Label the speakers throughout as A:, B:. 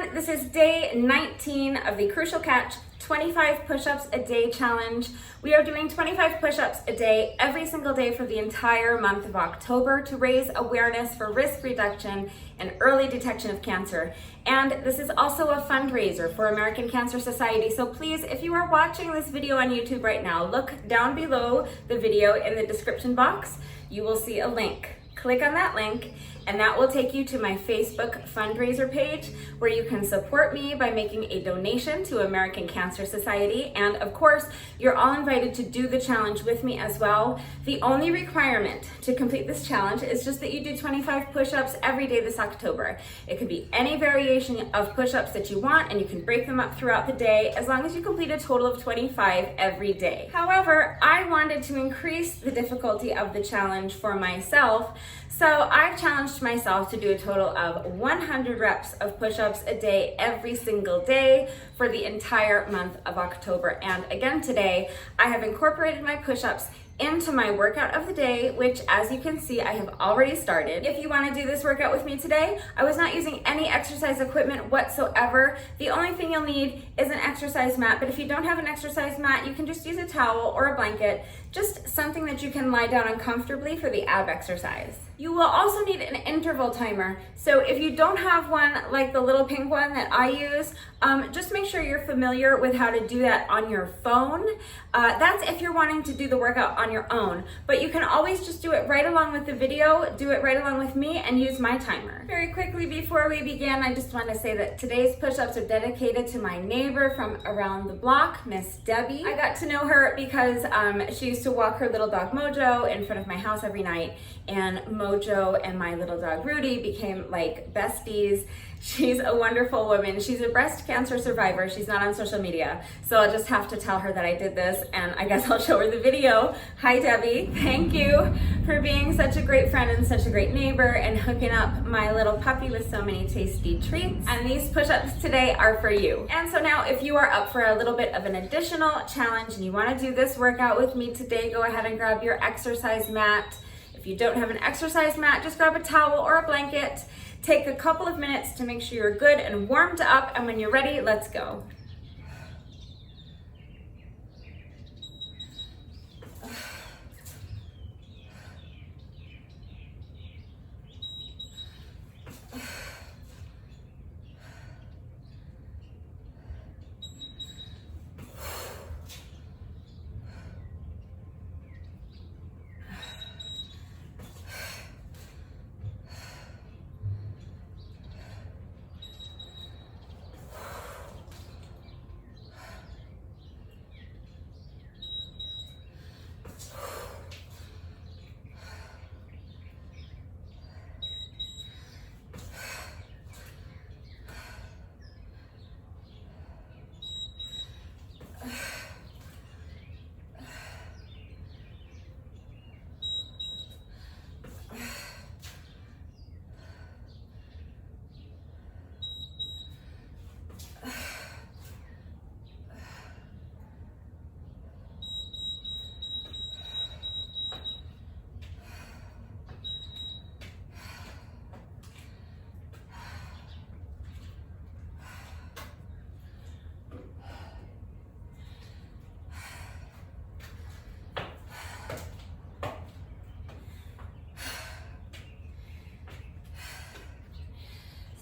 A: everyone, this is day 19 of the Crucial Catch 25 push-ups a day challenge. We are doing 25 push-ups a day every single day for the entire month of October to raise awareness for risk reduction and early detection of cancer. And this is also a fundraiser for American Cancer Society. So please, if you are watching this video on YouTube right now, look down below the video in the description box. You will see a link. Click on that link and that will take you to my Facebook fundraiser page where you can support me by making a donation to American Cancer Society. And of course, you're all invited to do the challenge with me as well. The only requirement to complete this challenge is just that you do 25 push-ups every day this October. It could be any variation of push-ups that you want, and you can break them up throughout the day as long as you complete a total of 25 every day. However, I wanted to increase the difficulty of the challenge for myself, so I've challenged myself to do a total of 100 reps of push-ups a day every single day for the entire month of October. And again today, I have incorporated my push-ups into my workout of the day, which as you can see, I have already started. If you want to do this workout with me today, I was not using any exercise equipment whatsoever. The only thing you'll need is an exercise mat, but if you don't have an exercise mat, you can just use a towel or a blanket, just something that you can lie down on comfortably for the ab exercise. You will also need an interval timer. So if you don't have one like the little pink one that I use, just make sure you're familiar with how to do that on your phone. That's if you're wanting to do the workout on your own, but you can always just do it right along with the video, do it right along with me, and use my timer. Very quickly before we begin, I just want to say that today's push-ups are dedicated to my neighbor from around the block, Miss Debbie. I got to know her because she used to walk her little dog Mojo in front of my house every night, and Mojo and my little dog Rudy became like besties. She's a wonderful woman. She's a breast cancer survivor. She's not on social media, so I'll just have to tell her that I did this, and I guess I'll show her the video. Hi Debbie, thank you for being such a great friend and such a great neighbor and hooking up my little puppy with so many tasty treats. And these push-ups today are for you. And so now if you are up for a little bit of an additional challenge and you want to do this workout with me today, go ahead and grab your exercise mat. If you don't have an exercise mat, just grab a towel or a blanket. Take a couple of minutes to make sure you're good and warmed up, and when you're ready, let's go.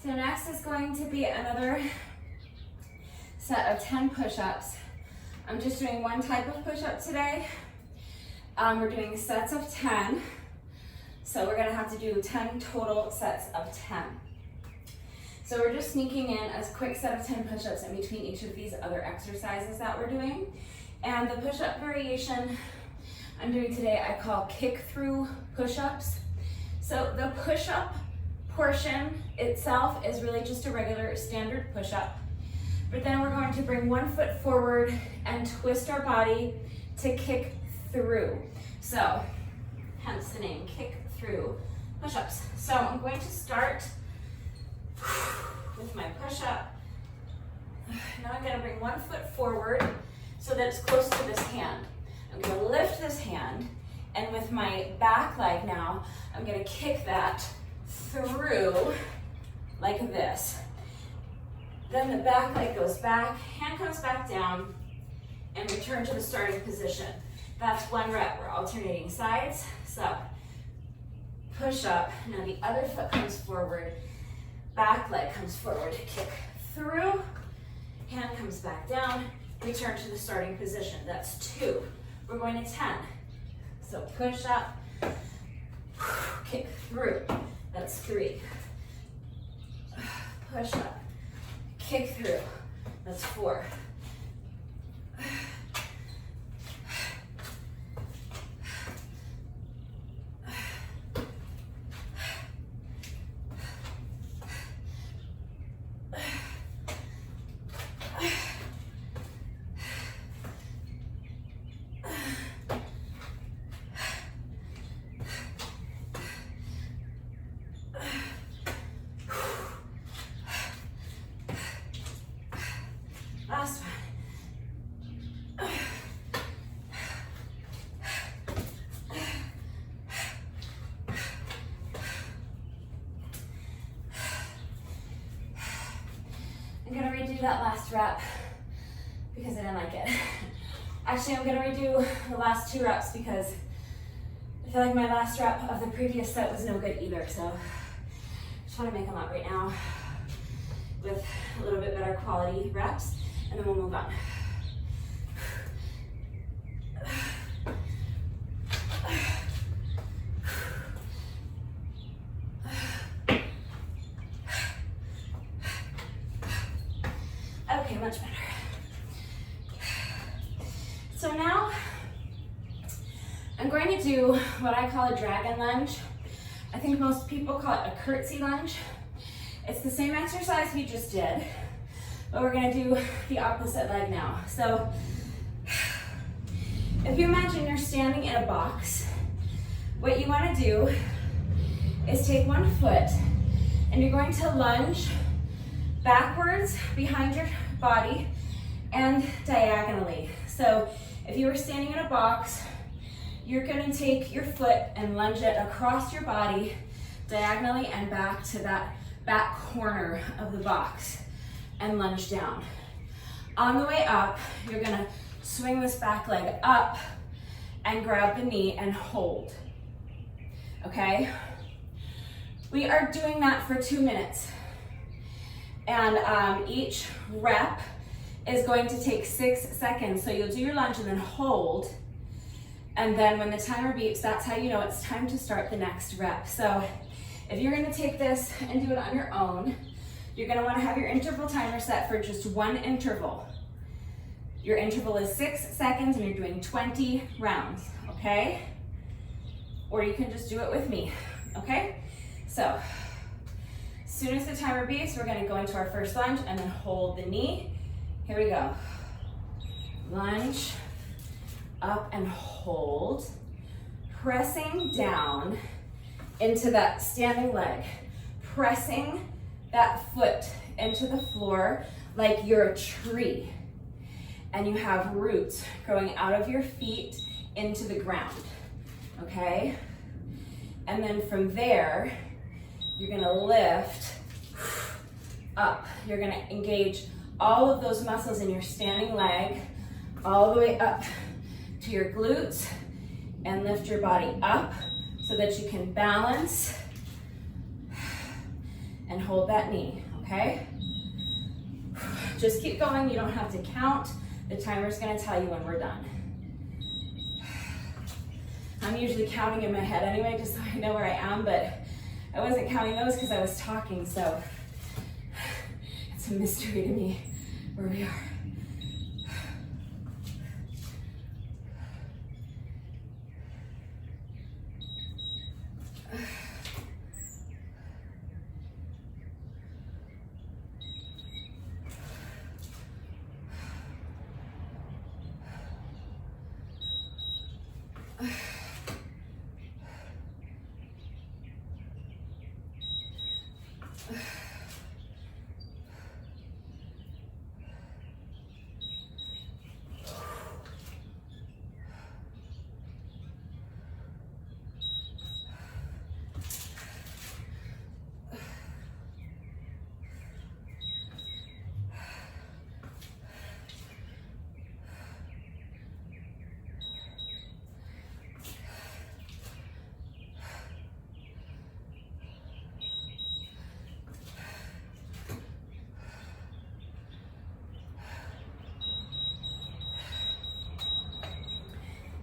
A: So next is going to be another set of 10 push-ups. I'm just doing one type of push-up today. We're doing sets of 10. So we're gonna have to do 10 total sets of 10. So we're just sneaking in a quick set of 10 push-ups in between each of these other exercises that we're doing. And the push-up variation I'm doing today I call kick-through push-ups. So the push-up portion itself is really just a regular standard push-up, but then we're going to bring one foot forward and twist our body to kick through. So hence the name, kick through push-ups. So I'm going to start with my push-up. Now I'm going to bring one foot forward so that it's close to this hand. I'm going to lift this hand, and with my back leg now, I'm going to kick that through like this. Then the back leg goes back, hand comes back down, and return to the starting position. That's 1 rep. We're alternating sides. So push up. Now the other foot comes forward. Back leg comes forward. Kick through. Hand comes back down. Return to the starting position. That's 2. We're going to 10. So push up. Kick through. That's 3. Push up. Kick through. That's 4. Last one. I'm gonna redo that last rep because I didn't like it. Actually, I'm gonna redo the last 2 reps because I feel like my last rep of the previous set was no good either. So just want to make them up right now with a little bit better quality reps, and then we'll move on. Okay, much better. So now I'm going to do what I call a dragon lunge. I think most people call it a curtsy lunge. It's the same exercise we just did, but we're gonna do the opposite leg now. So if you imagine you're standing in a box, what you wanna do is take 1 foot and you're going to lunge backwards behind your body and diagonally. So if you were standing in a box, you're gonna take your foot and lunge it across your body diagonally and back to that back corner of the box and lunge down. On the way up, you're gonna swing this back leg up and grab the knee and hold, okay? We are doing that for 2 minutes. And each rep is going to take 6 seconds. So you'll do your lunge and then hold. And then when the timer beeps, that's how you know it's time to start the next rep. So if you're gonna take this and do it on your own, you're gonna wanna have your interval timer set for just 1 interval. Your interval is 6 seconds and you're doing 20 rounds, okay? Or you can just do it with me, okay? So, as soon as the timer beeps, we're gonna go into our first lunge and then hold the knee. Here we go. Lunge, up and hold. Pressing down into that standing leg. Pressing that foot into the floor like you're a tree. And you have roots growing out of your feet into the ground, okay? And then from there, you're gonna lift up. You're gonna engage all of those muscles in your standing leg, all the way up to your glutes, and lift your body up so that you can balance and hold that knee, okay? Just keep going, you don't have to count. The timer's gonna tell you when we're done. I'm usually counting in my head anyway, just so I know where I am, but I wasn't counting those because I was talking, so it's a mystery to me where we are.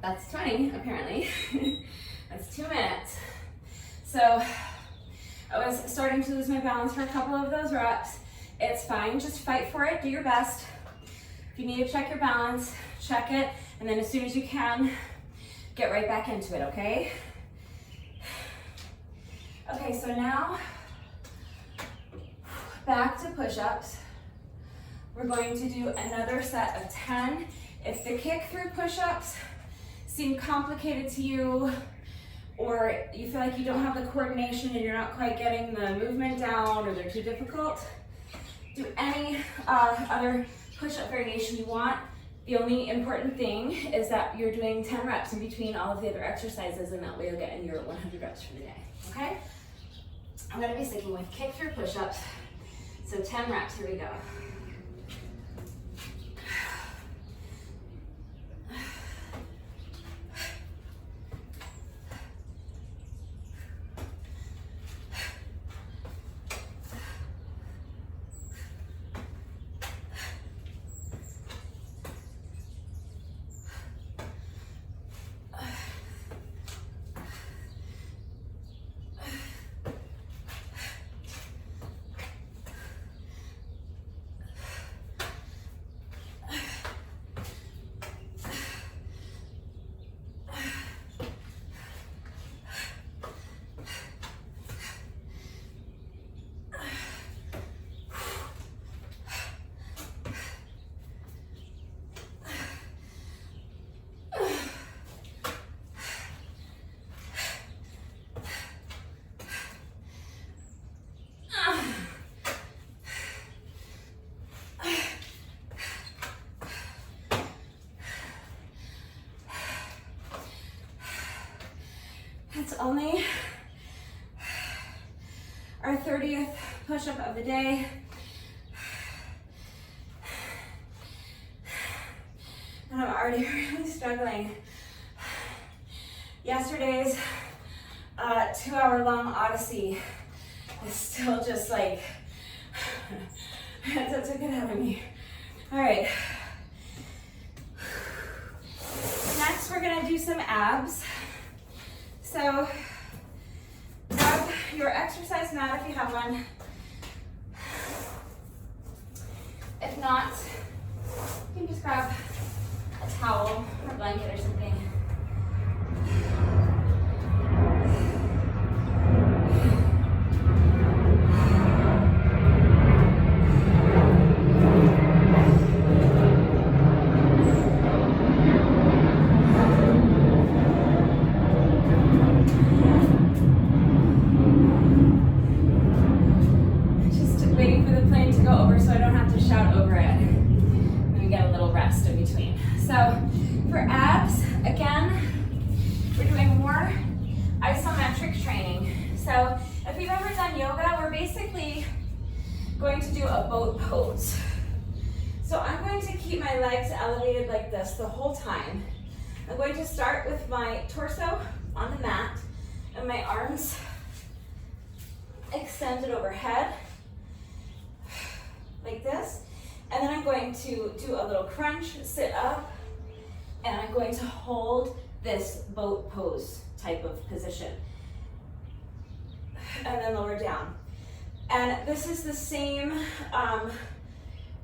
A: That's 20, apparently. That's 2 minutes. So I was starting to lose my balance for a couple of those reps. It's fine, just fight for it, do your best. If you need to check your balance, check it, and then as soon as you can, get right back into it, okay? Okay, so now, back to push-ups. We're going to do another set of 10. If the kick through push-ups seem complicated to you, or you feel like you don't have the coordination and you're not quite getting the movement down, or they're too difficult, do any other push-up variation you want. The only important thing is that you're doing 10 reps in between all of the other exercises, and that way you'll get in your 100 reps for the day, okay? I'm gonna be sticking with kick through push-ups, so 10 reps, here we go. It's only our 30th push-up of the day. And I'm already really struggling. Yesterday's 2-hour-long odyssey is still just like, that's a good out of me. All right. Next, we're gonna do some abs. So grab your exercise mat if you have one. If not, you can just grab a towel or a blanket or something. Going to do a boat pose. So I'm going to keep my legs elevated like this the whole time. I'm going to start with my torso on the mat and my arms extended overhead like this. And then I'm going to do a little crunch, sit up, and I'm going to hold this boat pose type of position. And then lower down. And this is the same,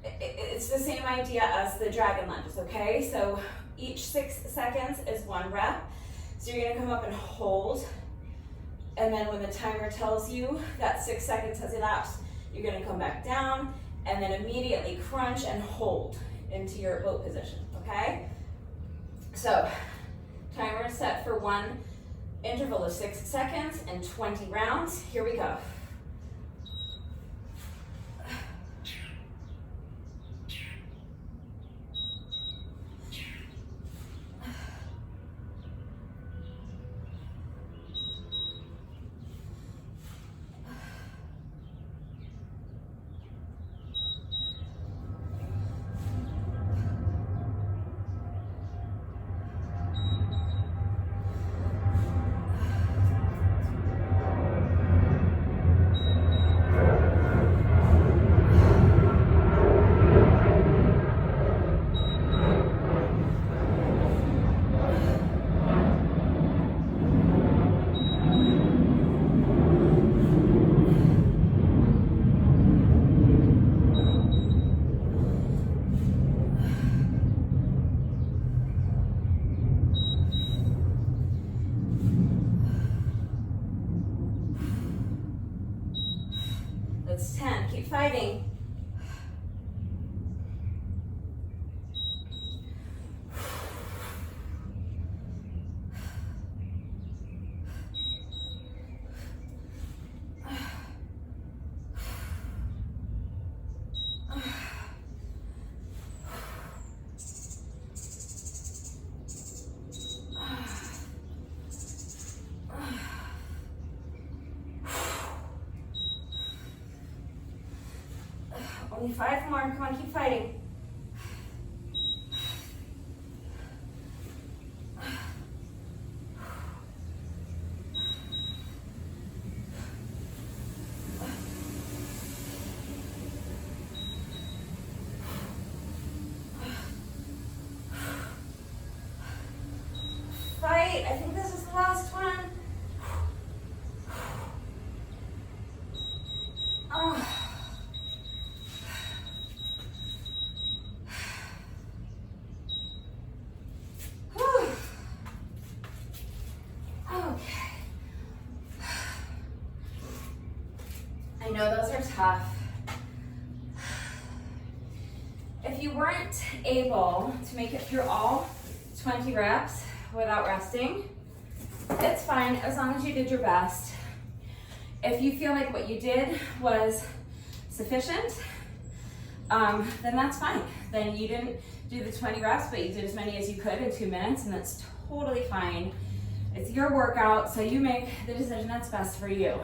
A: it's the same idea as the dragon lunges, okay? So each 6 seconds is 1 rep. So you're gonna come up and hold. And then when the timer tells you that 6 seconds has elapsed, you're gonna come back down and then immediately crunch and hold into your boat position, okay? So timer is set for 1 interval of 6 seconds and 20 rounds. Here we go. Only 5 more. Come on, keep fighting. Fight. I think this is the last one. Oh. I know those are tough. If you weren't able to make it through all 20 reps without resting, it's fine as long as you did your best. If you feel like what you did was sufficient, then that's fine. Then you didn't do the 20 reps, but you did as many as you could in 2 minutes, and that's totally fine. It's your workout, so you make the decision that's best for you.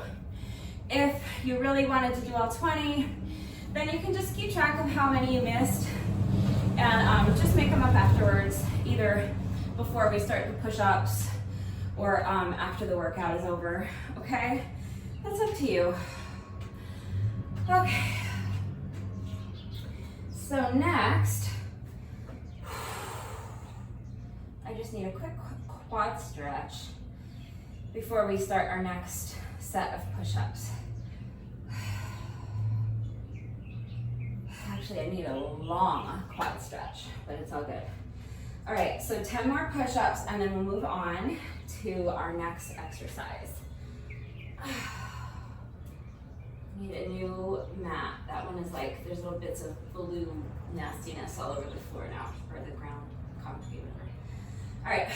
A: If you really wanted to do all 20, then you can just keep track of how many you missed and just make them up afterwards, either before we start the push-ups or after the workout is over, okay? That's up to you. Okay. So next, I just need a quick quad stretch before we start our next set of push-ups. Actually, I need a long quad stretch, but it's all good. All right, so 10 more push-ups, and then we'll move on to our next exercise. Need a new mat. That one is like, there's little bits of blue nastiness all over the floor now, or the ground, concrete, whatever. All right,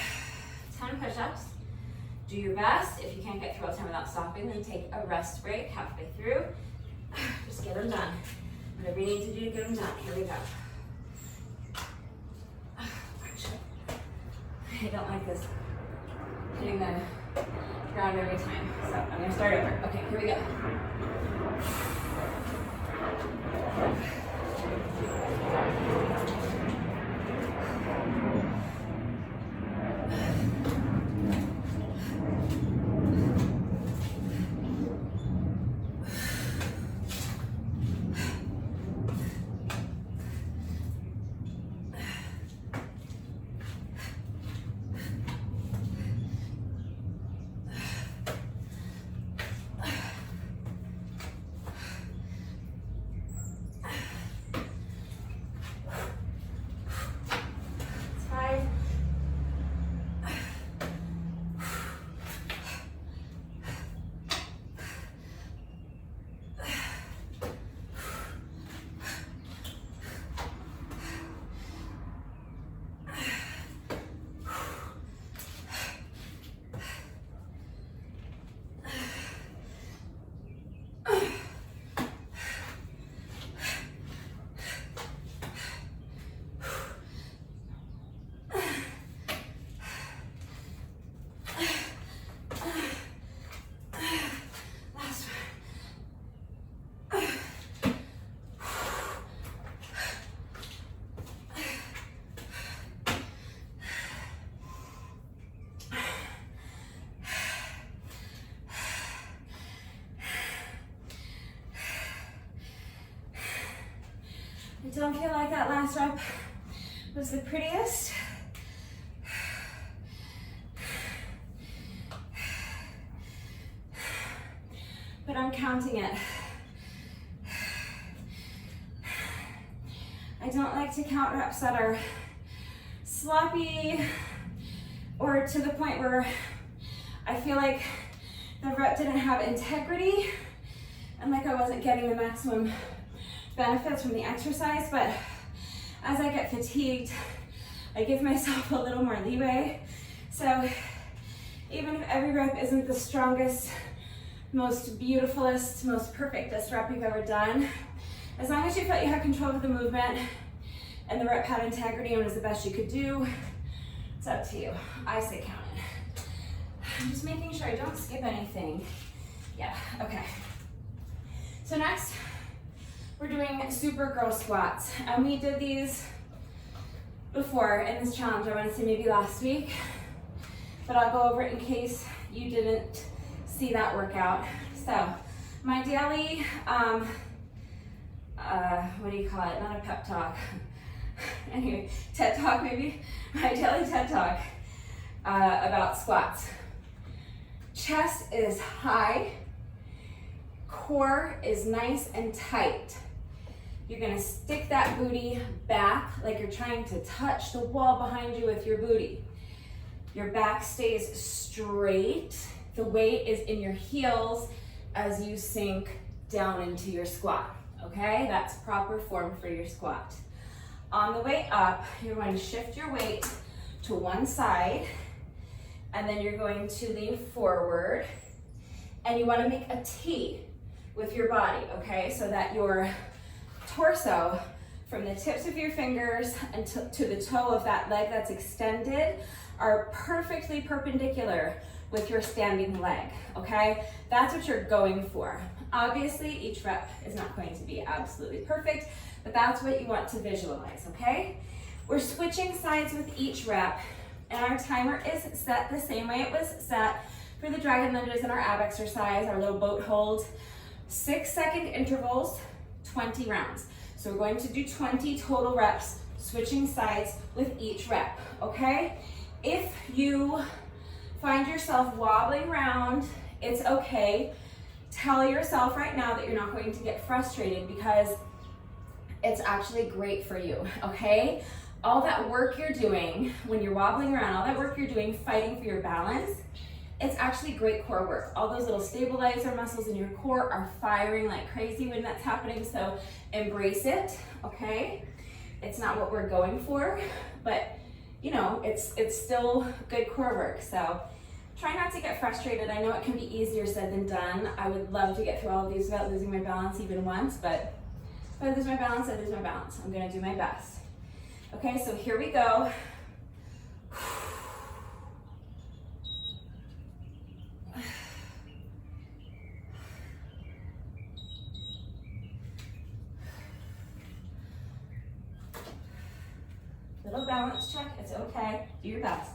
A: 10 push-ups. Do your best. If you can't get through all 10 without stopping, then take a rest break halfway through. Just get them done. Whatever you need to do to get them done. Here we go. I don't like this hitting the ground every time, so I'm going to start over. Okay, here we go. I don't feel like that last rep was the prettiest. But I'm counting it. I don't like to count reps that are sloppy or to the point where I feel like the rep didn't have integrity and like I wasn't getting the maximum benefits from the exercise. But as I get fatigued, I give myself a little more leeway. So even if every rep isn't the strongest, most beautifulest, most perfectest rep you've ever done, as long as you felt you had control of the movement and the rep had integrity and was the best you could do, it's up to you. I say count it. I'm just making sure I don't skip anything. Yeah, okay. So next, We're doing Supergirl squats, and we did these before in this challenge. I want to say maybe last week, but I'll go over it in case you didn't see that workout. So my daily, what do you call it? Not a pep talk. Anyway, TED Talk maybe. My daily TED Talk about squats. Chest is high, core is nice and tight. You're gonna stick that booty back like you're trying to touch the wall behind you with your booty. Your back stays straight. The weight is in your heels as you sink down into your squat, okay? That's proper form for your squat. On the way up, you're going to shift your weight to one side, and then you're going to lean forward, and you wanna make a T with your body, okay? So that your torso, from the tips of your fingers and to the toe of that leg that's extended, are perfectly perpendicular with your standing leg, okay? That's what you're going for. Obviously, each rep is not going to be absolutely perfect, but that's what you want to visualize, okay? We're switching sides with each rep, and our timer is set the same way it was set for the dragon lunges and our ab exercise, our little boat hold. 6-second intervals, 20 rounds. So we're going to do 20 total reps, switching sides with each rep, okay? If you find yourself wobbling around, it's okay. Tell yourself right now that you're not going to get frustrated because it's actually great for you, okay? All that work you're doing when you're wobbling around, all that work you're doing fighting for your balance, it's actually great core work. All those little stabilizer muscles in your core are firing like crazy when that's happening, so embrace it, okay? It's not what we're going for, but you know, it's still good core work, so try not to get frustrated. I know it can be easier said than done. I would love to get through all of these without losing my balance even once, but if I lose my balance, I lose my balance. I'm gonna do my best. Okay, so here we go. Little balance check, it's okay, do your best.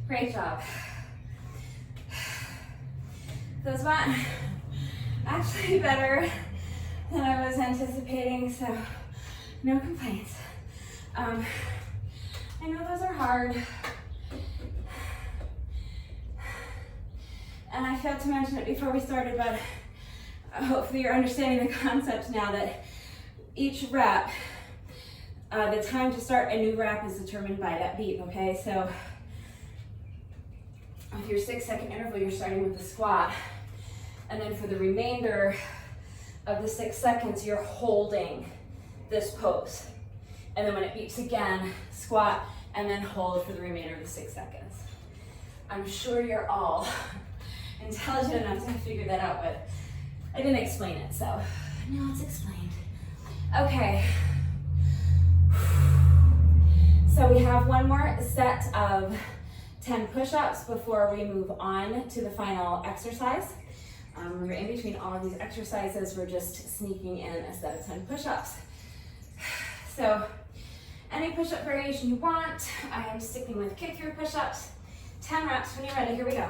A: Great job. Those went actually better than I was anticipating, so no complaints. I know those are hard, and I failed to mention it before we started, but hopefully you're understanding the concept now that each rep, the time to start a new rep is determined by that beat, okay? So With your 6-second interval, you're starting with the squat. And then for the remainder of the 6 seconds, you're holding this pose. And then when it beeps again, squat and then hold for the remainder of the 6 seconds. I'm sure you're all intelligent enough to figure that out, but I didn't explain it, so now it's explained. Okay. So we have one more set of 10 push-ups before we move on to the final exercise. Remember, in between all of these exercises, we're just sneaking in a set of 10 push-ups. So any push-up variation you want. I am sticking with kick-through push-ups. 10 reps. When you're ready, here we go.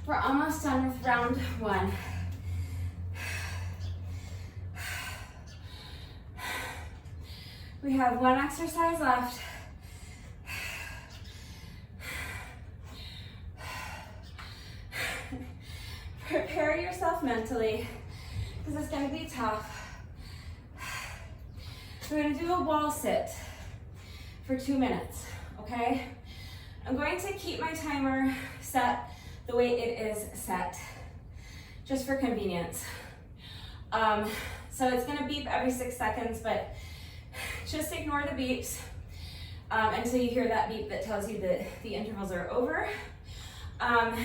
A: We're almost done with round one. We have one exercise left. Prepare yourself mentally, because it's going to be tough. We're going to do a wall sit for 2 minutes, okay? I'm going to keep my timer set the way it is set, just for convenience. So it's gonna beep every 6 seconds, but just ignore the beeps until you hear that beep that tells you that the intervals are over. Part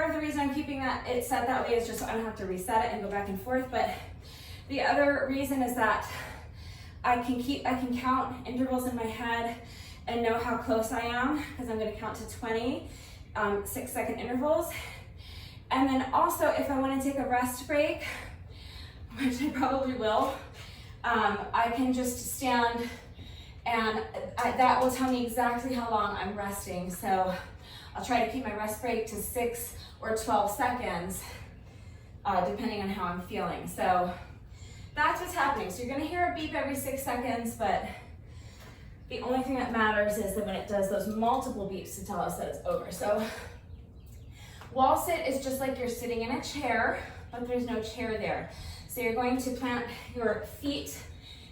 A: of the reason I'm keeping it set that way is just so I don't have to reset it and go back and forth, but the other reason is that I can count intervals in my head and know how close I am, because I'm gonna count to 20 6-second intervals. And then also, if I want to take a rest break, which I probably will, I can just stand and that will tell me exactly how long I'm resting. So I'll try to keep my rest break to 6 or 12 seconds, depending on how I'm feeling. So that's what's happening. So you're going to hear a beep every 6 seconds, but the only thing that matters is that when it does those multiple beeps to tell us that it's over. So wall sit is just like you're sitting in a chair, but there's no chair there. So you're going to plant your feet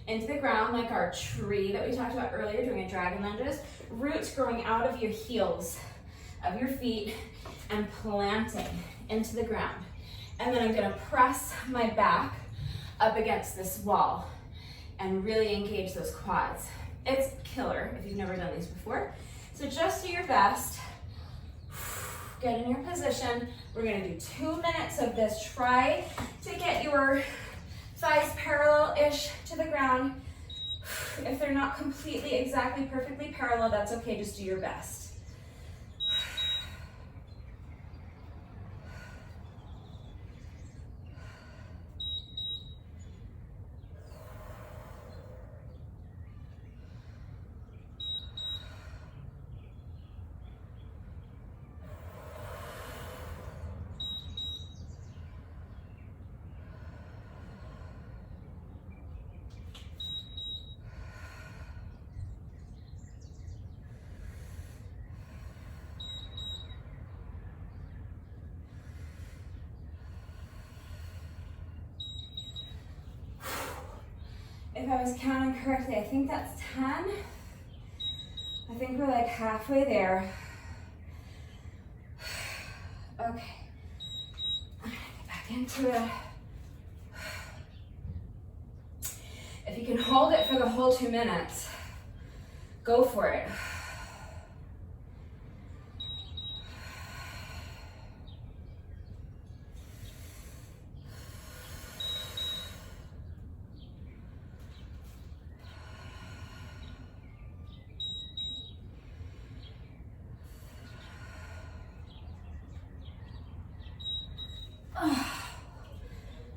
A: into the ground like our tree that we talked about earlier during a dragon lunges. Roots growing out of your heels of your feet and planting into the ground. And then I'm gonna press my back up against this wall and really engage those quads. It's killer if you've never done these before. So just do your best. Get in your position. We're gonna do 2 minutes of this. Try to get your thighs parallel-ish to the ground. If they're not completely, exactly, perfectly parallel, that's okay, just do your best. if I was counting correctly, I think that's 10. I think we're like halfway there. Okay. I'm gonna get back into it. If you can hold it for the whole 2 minutes, go for it.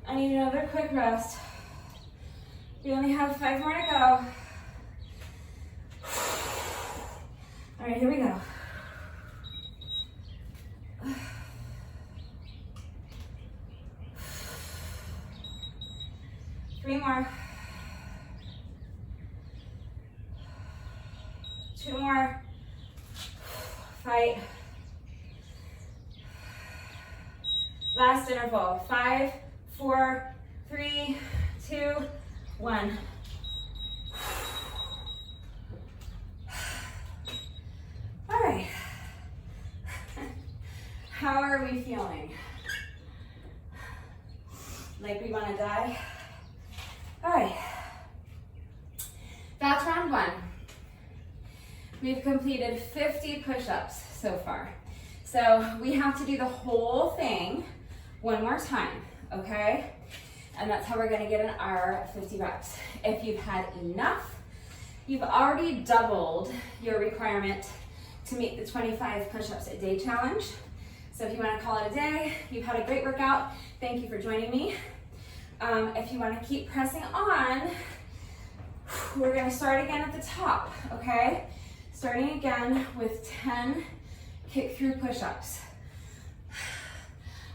A: I need another quick rest. We only have 5 more to go. All right, here we go. 3 more. 2 more. Fight. Last interval. 5, 4, 3, 2, 1. All right. How are we feeling? Like we want to die? All right. That's round 1. We've completed 50 push-ups so far. So we have to do the whole thing 1 more time, okay? And that's how we're gonna get in our 50 reps. If you've had enough, you've already doubled your requirement to meet the 25 push-ups a day challenge. So if you wanna call it a day, you've had a great workout. Thank you for joining me. If you wanna keep pressing on, we're gonna start again at the top, okay? Starting again with 10 kick through push-ups.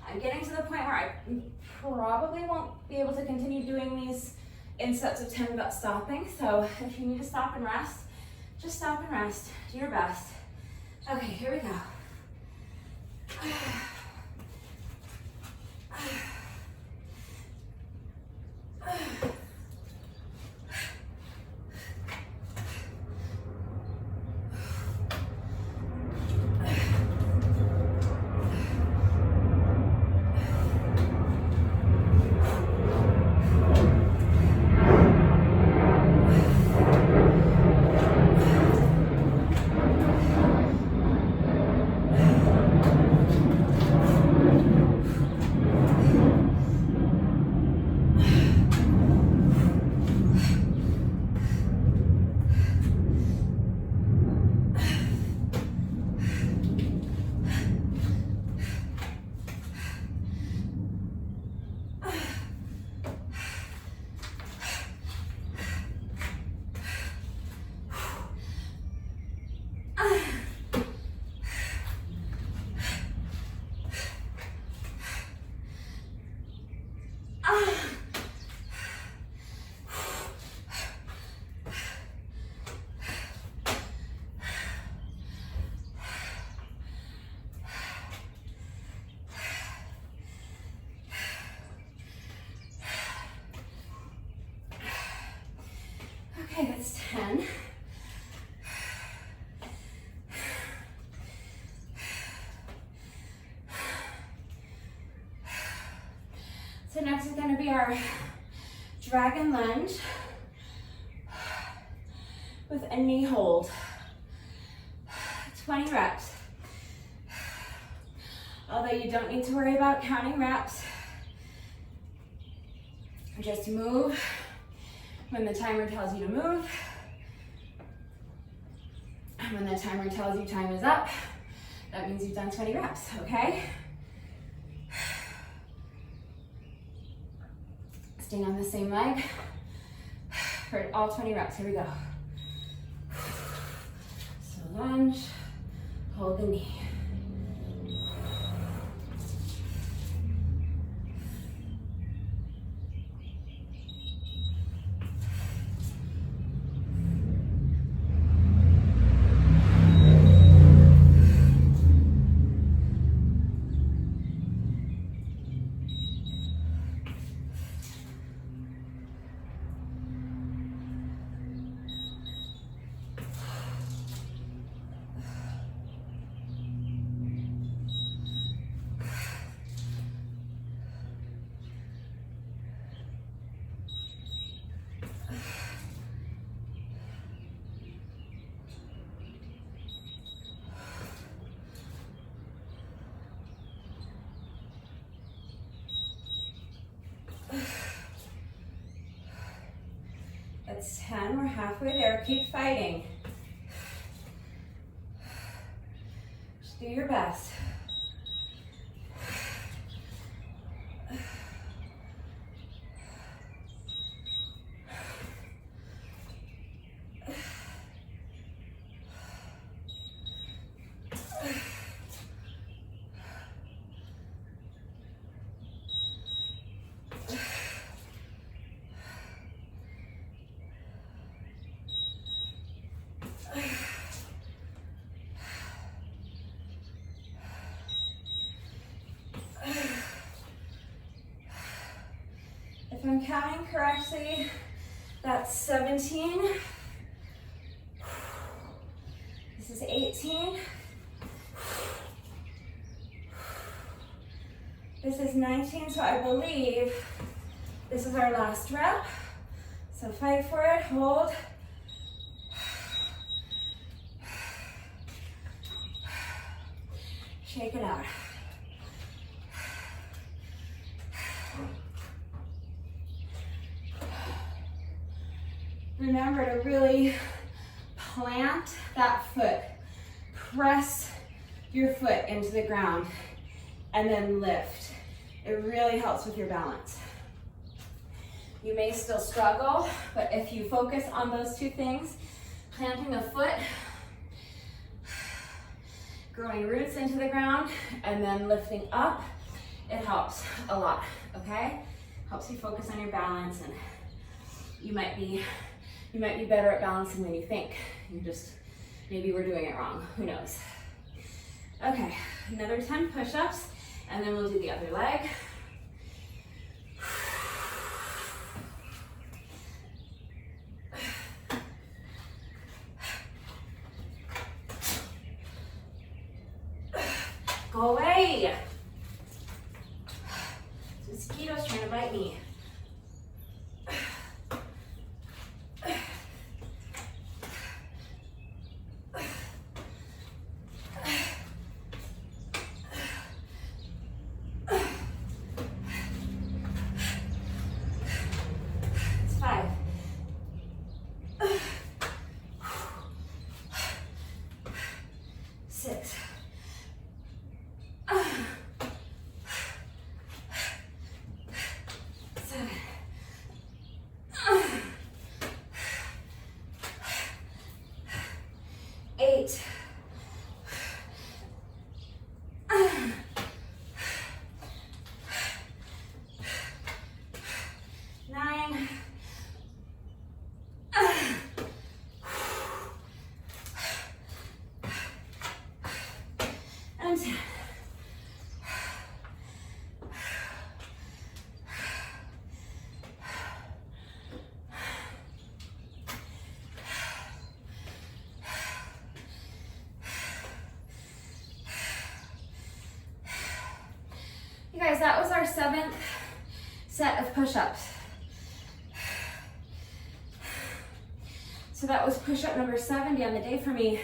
A: I'm getting to the point where I probably won't be able to continue doing these in sets of 10 without stopping. So if you need to stop and rest, just stop and rest. Do your best. Okay, here we go. Okay, that's 10. So next is going to be our dragon lunge with a knee hold. 20 reps. Although you don't need to worry about counting reps. Just move when the timer tells you to move. And when the timer tells you time is up, that means you've done 20 reps, okay? Staying on the same leg for all 20 reps. Here we go. So lunge, hold the knee. It's 10, we're halfway there. Keep fighting. Just do your best. If I'm counting correctly, that's 17. This is 18. This is 19, so I believe this is our last rep. So fight for it, hold. Shake it out. Remember to really plant that foot. Press your foot into the ground and then lift. It really helps with your balance. You may still struggle, but if you focus on those two things, planting a foot, growing roots into the ground, and then lifting up, it helps a lot, okay? Helps you focus on your balance, and you might be better at balancing than you think. Maybe we're doing it wrong, who knows? Okay, another 10 push-ups, and then we'll do the other leg. Go away! This mosquito's trying to bite me. You guys, that was our 7th set of push-ups. So that was push-up number 70 on the day for me.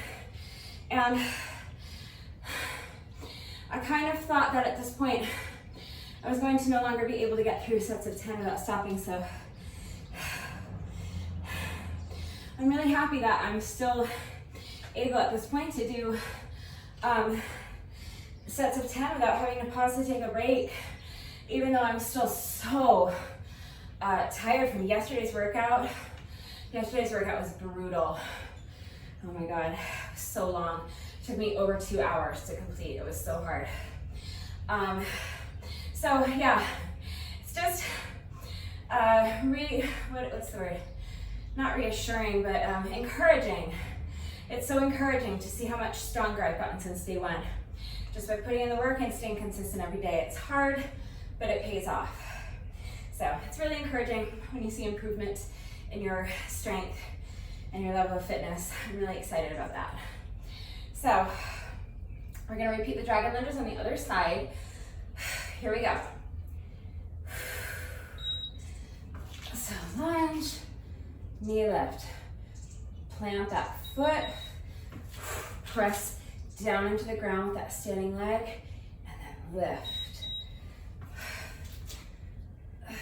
A: And I kind of thought that at this point I was going to no longer be able to get through sets of 10 without stopping, so I'm really happy that I'm still able at this point to do sets of 10 without having to pause to take a break, even though I'm still so tired from yesterday's workout. Yesterday's workout was brutal. Oh my God, so long. It took me over 2 hours to complete. It was so hard. So yeah, it's just what's the word? Not reassuring, but encouraging. It's so encouraging to see how much stronger I've gotten since day one. Just by putting in the work and staying consistent every day. It's hard, but it pays off. So it's really encouraging when you see improvement in your strength and your level of fitness. I'm really excited about that. So we're gonna repeat the dragon lunges on the other side. Here we go. So lunge, knee lift, plant that foot, press down into the ground with that standing leg, and then lift. And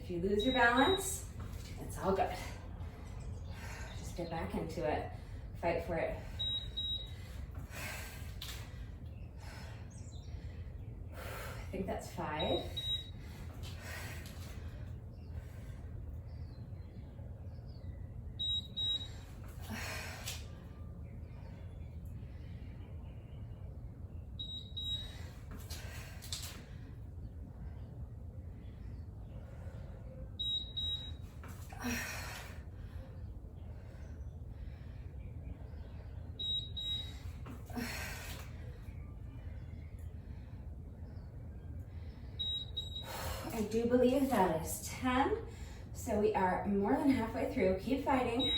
A: if you lose your balance, It's all good. Just get back into it. Fight for it. I think that's 5. I do believe that is 10. So we are more than halfway through. Keep fighting.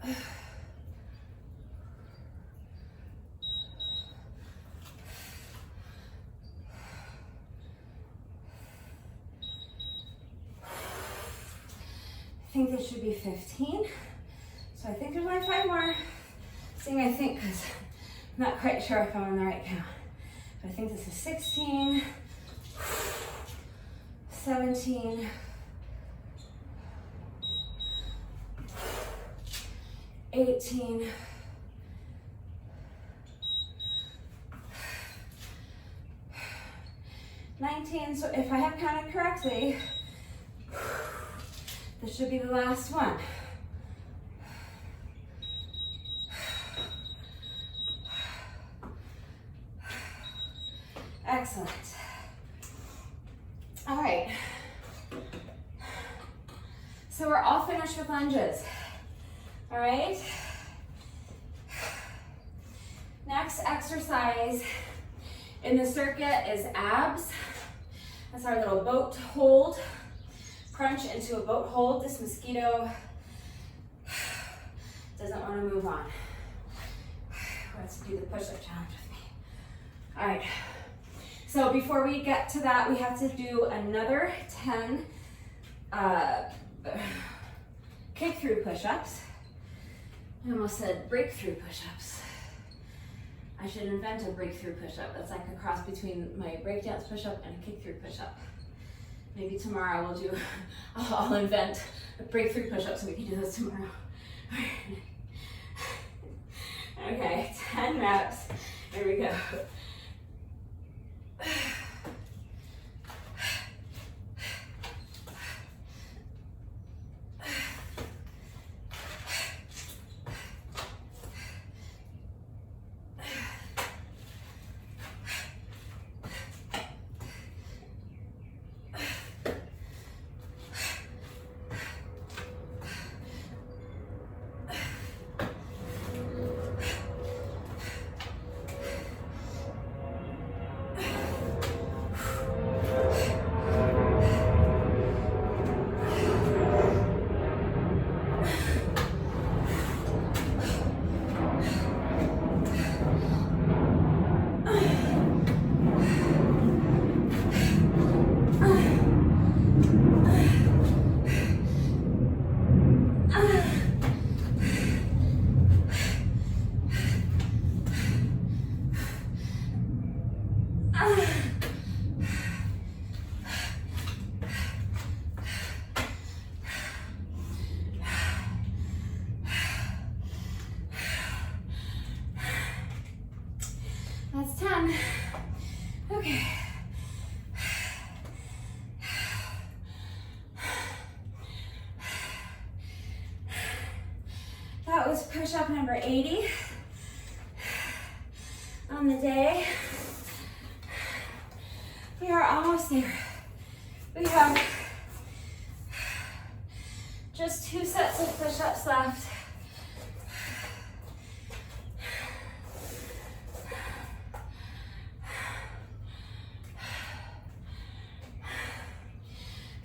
A: I think this should be 15. So I think there's only 5 more. Saying I think because I'm not quite sure if I'm on the right count. But I think this is 16, 17, 18, 19. So if I have counted correctly, this should be the last one. Excellent. All right. So we're all finished with lunges. All right. Next exercise in the circuit is abs. That's our little boat hold. Crunch into a boat hold. This mosquito doesn't want to move on. Let's do the push-up challenge with me. All right. So before we get to that, we have to do another 10 kick-through push-ups. I almost said breakthrough push-ups. I should invent a breakthrough push-up. That's like a cross between my breakdance push-up and a kick-through push-up. Maybe tomorrow I'll invent a breakthrough push-up so we can do those tomorrow. Okay, 10 reps. Here we go. That's 10. Okay. That was push-up number 80 on the day. We are almost there. We have just 2 sets of push-ups left.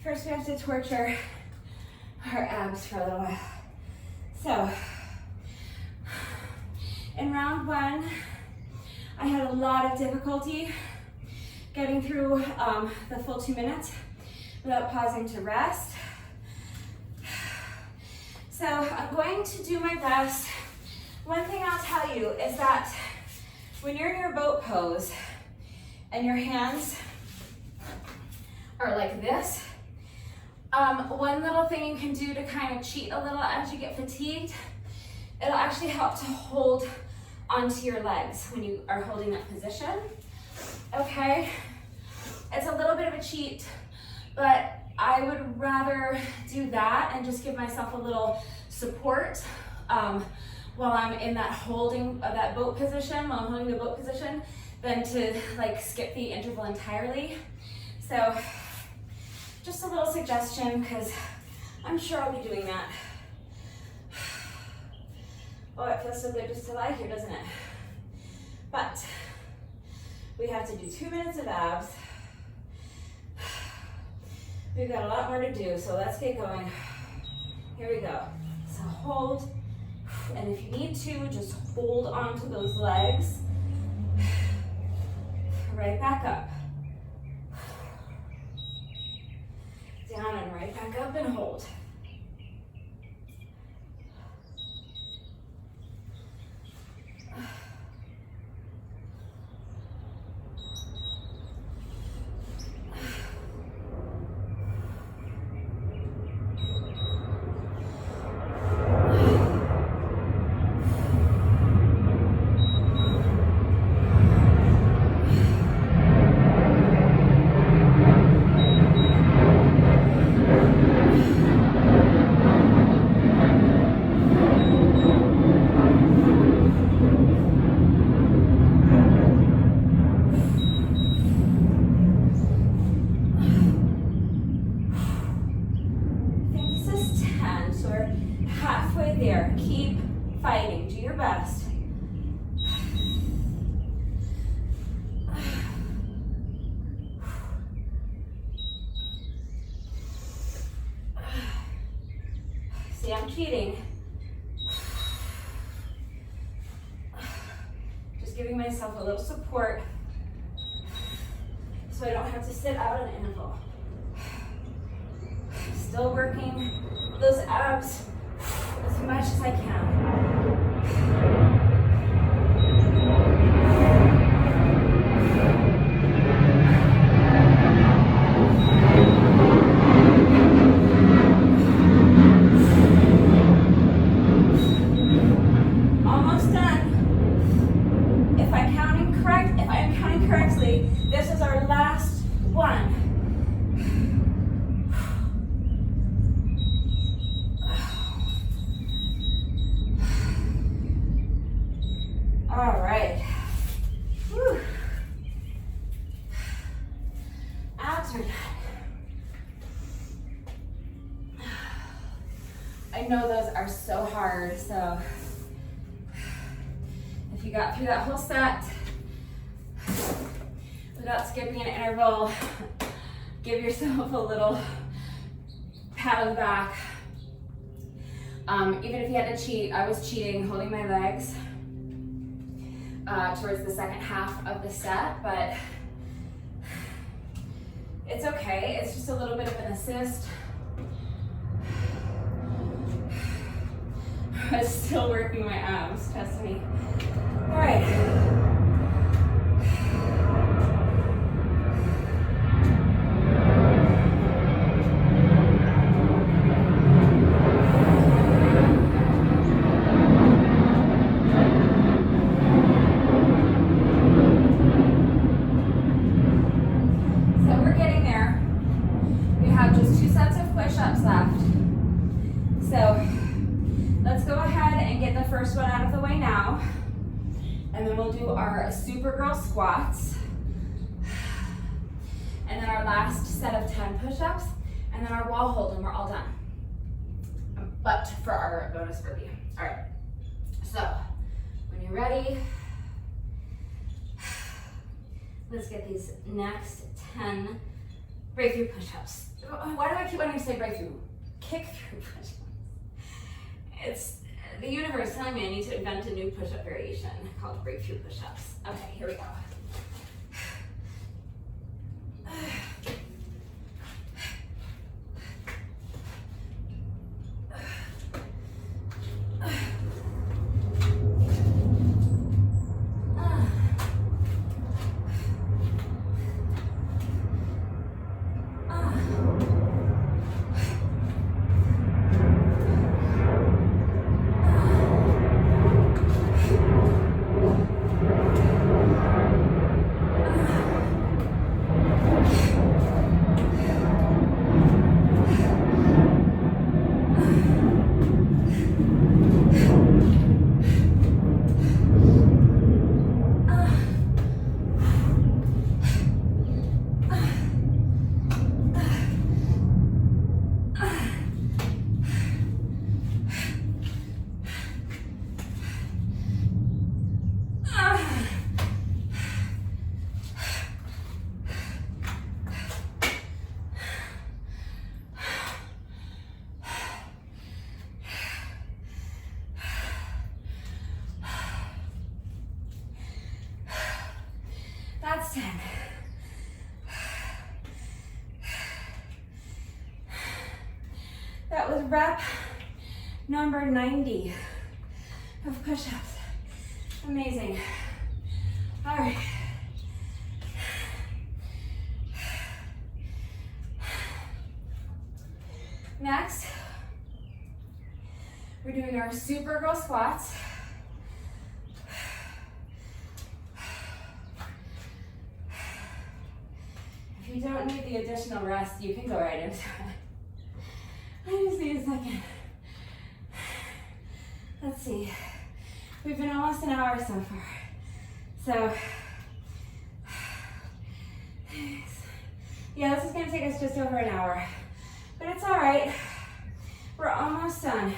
A: First, we have to torture our abs for a little while. So, in round 1, I had a lot of difficulty getting through the full 2 minutes without pausing to rest. So I'm going to do my best. One thing I'll tell you is that When you're in your boat pose and your hands are like this, one little thing you can do to kind of cheat a little as you get fatigued, it'll actually help to hold onto your legs when you are holding that position. Okay, it's a little bit of a cheat, but I would rather do that and just give myself a little support while I'm in that holding of that boat position, while I'm holding the boat position, than to like skip the interval entirely. So just a little suggestion, because I'm sure I'll be doing that. Oh, it feels so good just to lie here, doesn't it? But we have to do 2 minutes of abs. We've got a lot more to do, so let's get going. Here we go. So hold, and if you need to, just hold onto those legs. Right back up. Down and right back up and hold. See, I'm cheating. Just giving myself a little support so I don't have to sit out an interval. Still working those abs as much as I can. This is our last one. All right. Whew. Abs are done. I know those are so hard, so if you got through that whole set without skipping an interval, give yourself a little pat on the back. Even if you had to cheat, I was cheating, holding my legs towards the second half of the set, but it's okay. It's just a little bit of an assist. I'm still working my abs, trust me. All right. First one out of the way now, and then we'll do our Supergirl squats, and then our last set of 10 push-ups, and then our wall hold, and we're all done. But for our bonus burpee. All right, so when you're ready, let's get these next 10 breakthrough push-ups. Why do I keep wanting to say breakthrough? Kick through push-ups. It's the universe telling me I need to invent a new push-up variation called breakthrough push-ups. Okay, here we go. almost 10. That was rep number 90 of push-ups. Amazing. All right. Next, we're doing our Supergirl squats. If you don't need the additional rest, you can go right into it. I just need a second. Let's see. We've been almost an hour so far. So, yeah, this is going to take us just over an hour. But it's all right. We're almost done.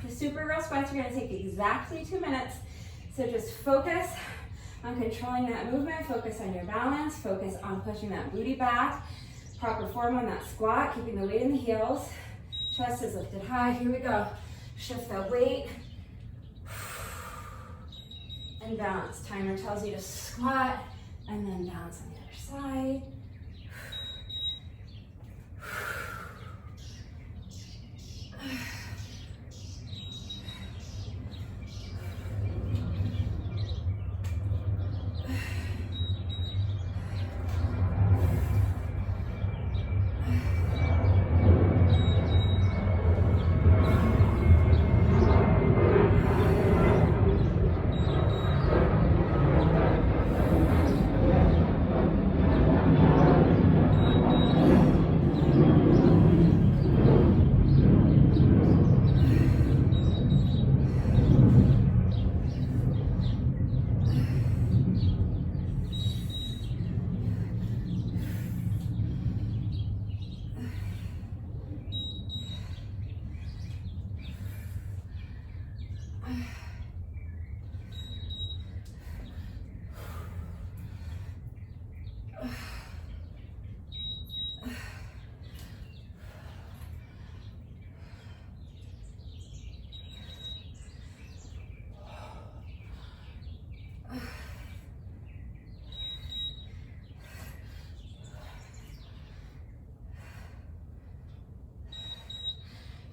A: The Supergirl squats are going to take exactly 2 minutes. So just focus on controlling that movement. Focus on your balance. Focus on pushing that booty back. Proper form on that squat, keeping the weight in the heels. Chest is lifted high. Here we go. Shift the weight. And balance. Timer tells you to squat and then balance on the other side.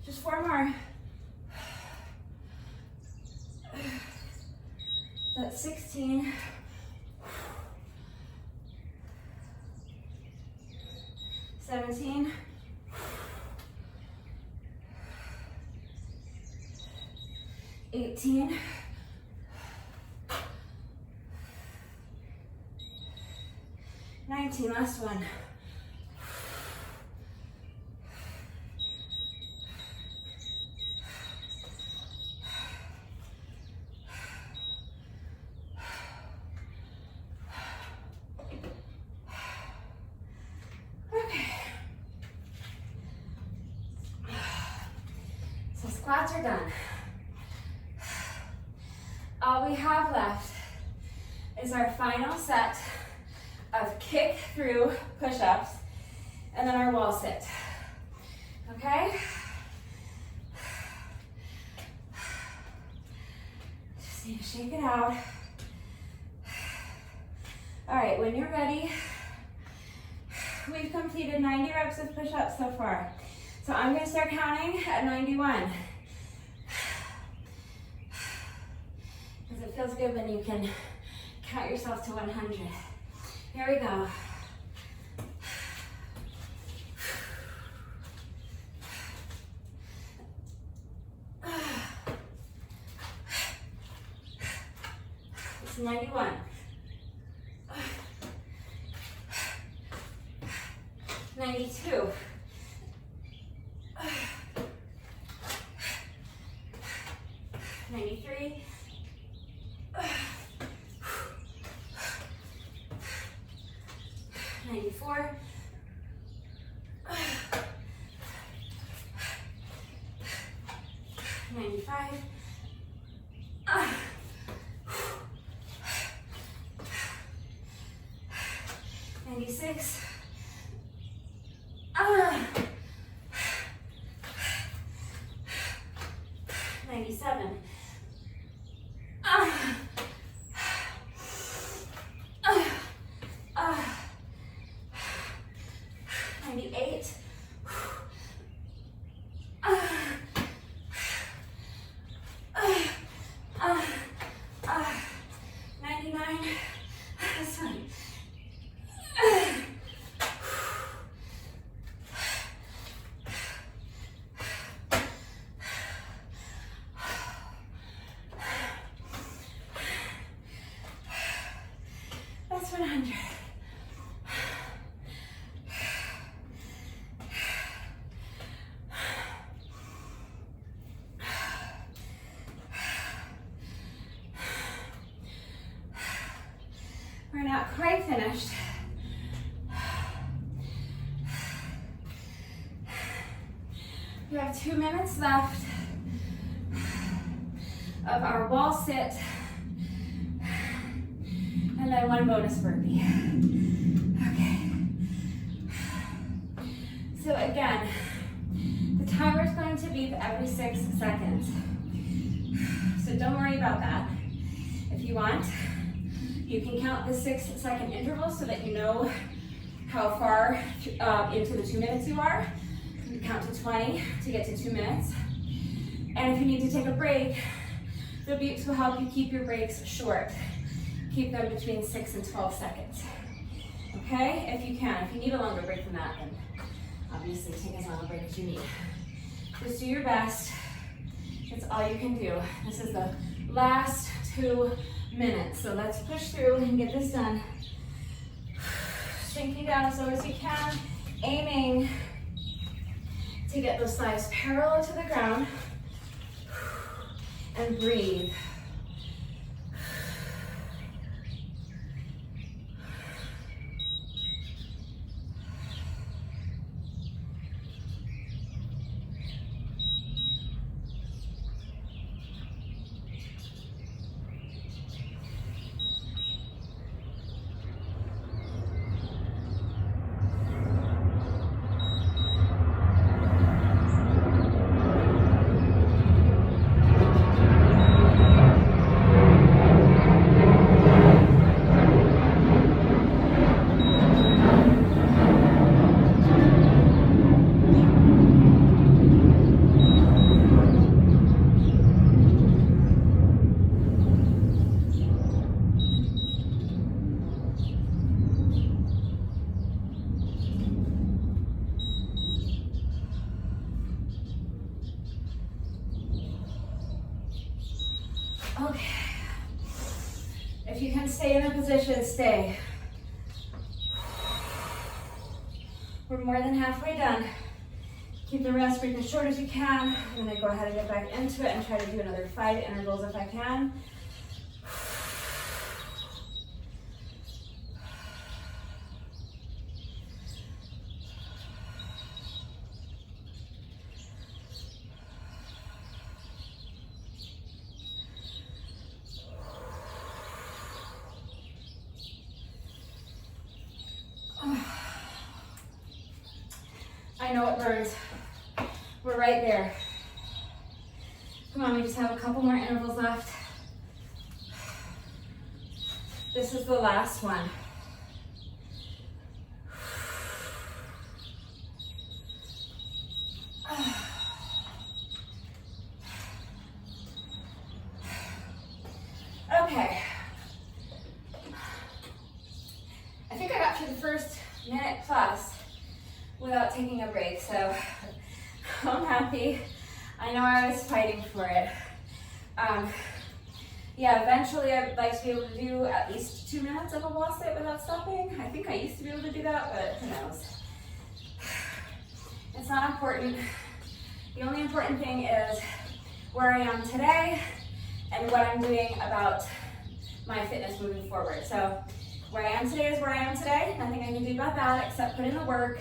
A: Just 4 more. That's 16. 17. 18. 19, last one. Squats are done. All we have left is our final set of kick through push-ups and then our wall sit. Okay? Just need to shake it out. All right, when you're ready, we've completed 90 reps of push-ups so far. So I'm going to start counting at 91. Because it feels good when you can count yourself to 100. Here we go. It's 91. 92. 93. 94. 95. 96. 97. not quite finished. We have 2 minutes left of our wall sit, and then 1 bonus burpee. Okay. So again, the timer is going to beep every 6 seconds. So don't worry about that. If you want, you can count the 6-second intervals so that you know how far into the 2 minutes you are. You count to 20 to get to 2 minutes. And if you need to take a break, the beeps will help you keep your breaks short. Keep them between 6 and 12 seconds. Okay, if you can. If you need a longer break than that, then obviously take as long a break as you need. Just do your best. It's all you can do. This is the last 2 minutes. So let's push through and get this done. Sinking down as low as you can, aiming to get those thighs parallel to the ground, and breathe. Okay. If you can stay in a position, stay. We're more than halfway done. Keep the rest break as short as you can. I'm gonna go ahead and get back into it and try to do another 5 intervals if I can. I know it burns. We're right there. Come on, we just have a couple more intervals left. This is the last one. Okay. I think I got through the first minute plus without taking a break, so I'm happy. I know I was fighting for it. Yeah, eventually I would like to be able to do at least 2 minutes of a wall sit without stopping. I think I used to be able to do that, but who knows. It's not important. The only important thing is where I am today and what I'm doing about my fitness moving forward. So where I am today is where I am today. Nothing I can do about that except put in the work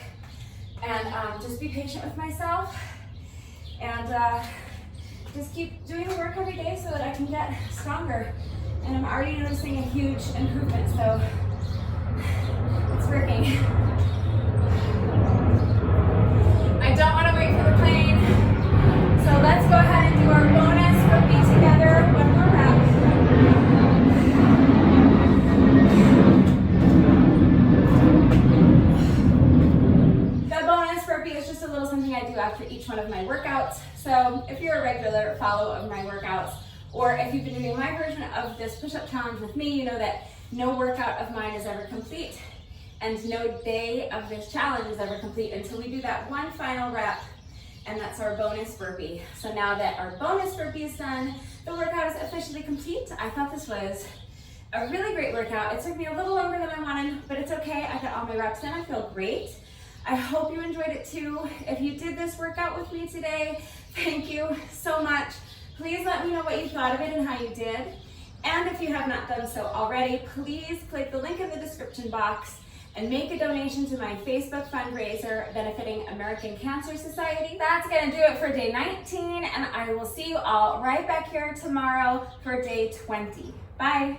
A: and just be patient with myself and just keep doing the work every day so that I can get stronger. And I'm already noticing a huge improvement, so it's working. I don't want to wait for the plane, so let's go ahead and do our bonus burpee together. One more rep. The bonus burpee is just a little something I do after each one of my workouts. So if you're a regular follower of my workouts, or if you've been doing my version of this push-up challenge with me, you know that no workout of mine is ever complete, and no day of this challenge is ever complete until we do that one final rep, and that's our bonus burpee. So now that our bonus burpee is done, the workout is officially complete. I thought this was a really great workout. It took me a little longer than I wanted, but it's okay. I got all my reps in. I feel great. I hope you enjoyed it too. If you did this workout with me today, thank you so much. Please let me know what you thought of it and how you did. And if you have not done so already, please click the link in the description box and make a donation to my Facebook fundraiser benefiting American Cancer Society. That's gonna do it for day 19, and I will see you all right back here tomorrow for day 20. Bye.